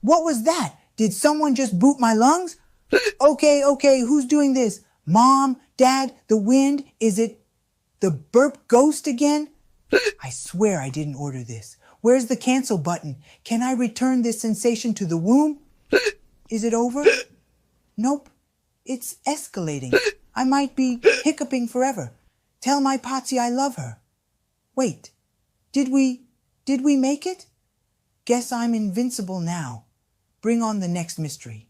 What was that? Did someone just boot my lungs? Okay, who's doing this? Mom, Dad, the wind? Is it the burp ghost again? I swear I didn't order this. Where's the cancel button? Can I return this sensation to the womb? Is it over? Nope. It's escalating. I might be hiccuping forever. Tell my Potsy I love her. Wait, did we make it? Guess I'm invincible now. Bring on the next mystery.